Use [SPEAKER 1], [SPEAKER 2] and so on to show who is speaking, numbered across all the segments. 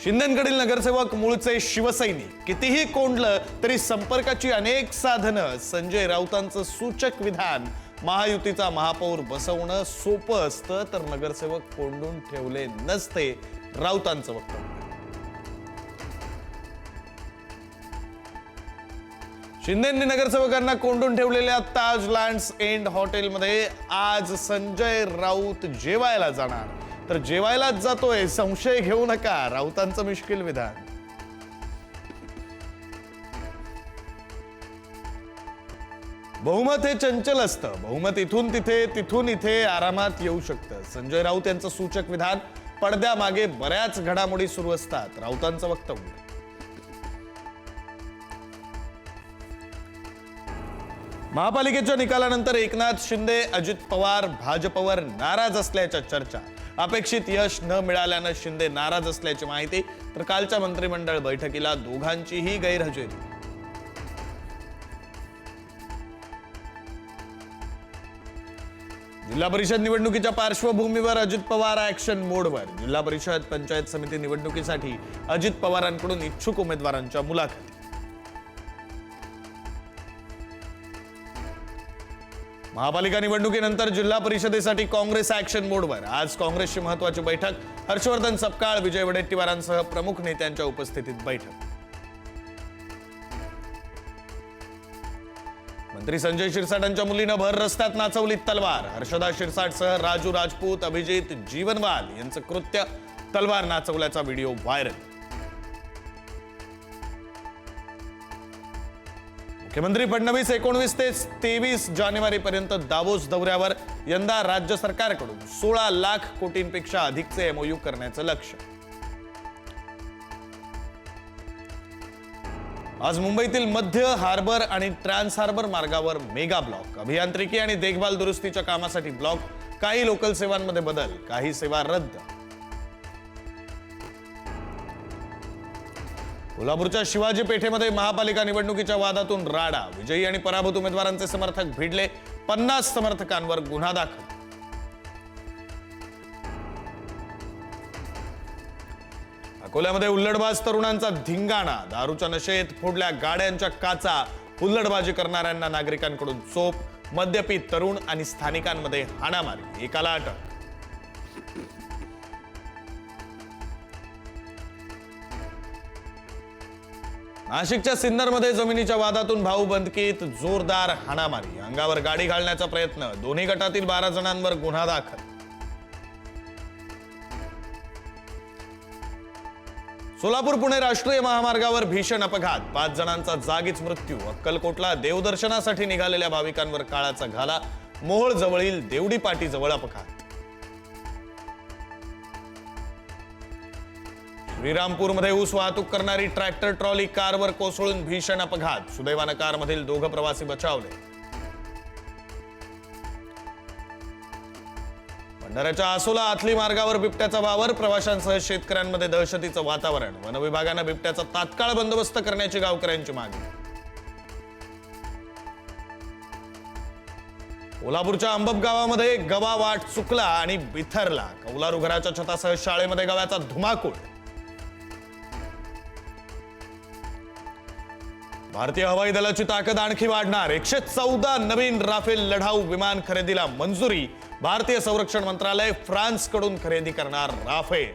[SPEAKER 1] शिंदेंकडील नगरसेवक मूळचे शिवसैनिक, कितीही कोंडलं तरी संपर्काची अनेक साधनं. संजय राऊतांचं सूचक विधान, महायुतीचा महापौर बसवणं सोपं असतं तर नगरसेवक कोंडून ठेवले नसते, राऊतांचं वक्तव्य. शिंदेंनी नगरसेवकांना कोंडून ठेवलेल्या ताज लँड्स एंड हॉटेलमध्ये आज संजय राऊत जेवायला जाणार. तर जेवायलाच जातोय, संशय घेऊ नका, राऊतांचं मिश्किल विधान. बहुमत हे चंचल असतं. बहुमत इथून तिथे, तिथून इथे आरामात येऊ शकतं. संजय राऊत यांचं सूचक विधान, पडद्यामागे बऱ्याच घडामोडी सुरू असतात, राऊतांचं वक्तव्य. महापालिकेच्या निकालानंतर एकनाथ शिंदे, अजित पवार भाजपवर नाराज असल्याच्या चर्चा. अपेक्षित यश न मिळाल्यानं शिंदे नाराज असल्याची माहिती. तर कालच्या मंत्रिमंडळ बैठकीला दोघांचीही गैरहजेरी. जिल्हा परिषद निवडणुकीच्या पार्श्वभूमीवर अजित पवार ऍक्शन मोडवर. जिल्हा परिषद पंचायत समिती निवडणुकीसाठी अजित पवारांकडून इच्छुक उमेदवारांच्या मुलाखती. महापालिका निवडणुकीनंतर जिल्हा परिषदेसाठी काँग्रेस ऍक्शन मोडवर. आज काँग्रेसची महत्वाची बैठक. हर्षवर्धन सपकाळ, विजय वडेट्टीवारांसह प्रमुख नेत्यांच्या उपस्थितीत बैठक. मंत्री संजय शिरसाटांच्या मुलीनं भर रस्त्यात नाचवली तलवार. हर्षदा शिरसाटसह राजू राजपूत, अभिजित जीवनवाल यांचं कृत्य. तलवार नाचवल्याचा व्हिडिओ व्हायरल. मुख्यमंत्री फडणवीस 19 ते 23 जानेवारी पर्यंत दावोस दौऱ्यावर. यंदा राज्य सरकारकडून 16 लाख कोटींपेक्षा अधिकचे एमओयू करण्याचं लक्ष्य. आज मुंबईतील मध्य हार्बर आणि ट्रान्स हार्बर मार्गावर मेगा ब्लॉक. अभियांत्रिकी आणि देखभाल दुरुस्तीच्या कामासाठी ब्लॉक. काही लोकल सेवांमध्ये बदल, काही सेवा रद्द. कोल्हापूरच्या शिवाजी पेठेमध्ये महापालिका निवडणुकीच्या वादातून राडा. विजयी आणि पराभूत उमेदवारांचे समर्थक भिडले. 50 समर्थकांवर गुन्हा दाखल. अकोल्यामध्ये हुल्लडबाज तरुणांचा धिंगाणा. दारूच्या नशेत फोडल्या गाड्यांच्या काचा. हुल्लडबाजी करणाऱ्यांना नागरिकांकडून चोप. मद्यपी तरुण आणि स्थानिकांमध्ये हाणामारी. एकाला अटक. नाशिकच्या सिन्नरमध्ये जमिनीच्या वादातून भाऊबंदकीत जोरदार हाणामारी. अंगावर गाडी घालण्याचा प्रयत्न. दोन्ही गटातील 12 जणांवर गुन्हा दाखल. सोलापूर पुणे राष्ट्रीय महामार्गावर भीषण अपघात. 5 जणांचा जागीच मृत्यू. अक्कलकोटला देवदर्शनासाठी निघालेल्या भाविकांवर काळाचा घाला. मोहोळ जवळील देवडी पाटी जवळ अपघात. श्रीरामपूरमध्ये ऊस वाहतूक करणारी ट्रॅक्टर ट्रॉली कारवर कोसळून भीषण अपघात. सुदैवानं कारमधील 2 प्रवासी बचावले. भंडाऱ्याच्या आसोला आथली मार्गावर बिबट्याचा वावर. प्रवाशांसह शेतकऱ्यांमध्ये दहशतीचं वातावरण. वनविभागानं बिबट्याचा तात्काळ बंदोबस्त करण्याची गावकऱ्यांची मागणी. कोल्हापूरच्या अंबप गावामध्ये गवा वाट चुकला आणि बिथरला. कौलारू घराच्या छतासह शाळेमध्ये गव्याचा धुमाकूळ. भारतीय हवाई दलाची ताकद आणखी वाढणार. 114 नवीन राफेल लढाऊ विमान खरेदीला मंजुरी. भारतीय संरक्षण मंत्रालय फ्रान्सकडून खरेदी करणार राफेल.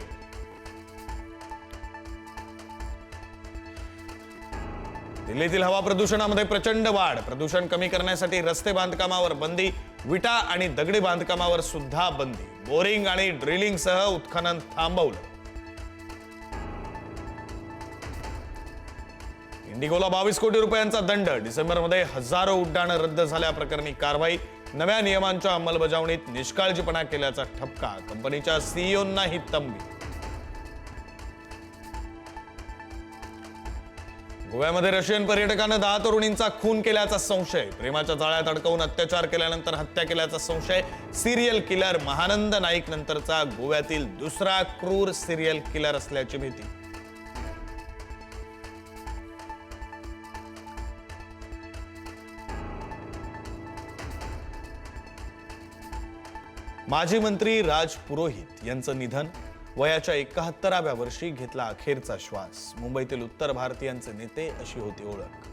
[SPEAKER 1] दिल्लीतील हवा प्रदूषणामध्ये प्रचंड वाढ. प्रदूषण कमी करण्यासाठी रस्ते बांधकामावर बंदी. विटा आणि दगडी बांधकामावर सुद्धा बंदी. बोरिंग आणि ड्रिलिंगसह उत्खनन थांबवलं. इंडिगोला 22 कोटी रुपयांचा दंड. डिसेंबरमध्ये हजारो उड्डाणं रद्द झाल्याप्रकरणी कारवाई. नव्या नियमांच्या अंमलबजावणीत निष्काळजीपणा केल्याचा ठपका. कंपनीच्या सीईओंनाही तंबी. गोव्यामध्ये रशियन पर्यटकानं 10 तरुणींचा खून केल्याचा संशय. प्रेमाच्या जाळ्यात अडकवून अत्याचार केल्यानंतर हत्या केल्याचा संशय. सिरियल किलर महानंद नाईक नंतरचा गोव्यातील दुसरा क्रूर सिरियल किलर असल्याची भीती. माजी मंत्री राज पुरोहित यांचं निधन. वयाच्या 71व्या वर्षी घेतला अखेरचा श्वास. मुंबईतील उत्तर भारतीयांचे नेते अशी होती ओळख.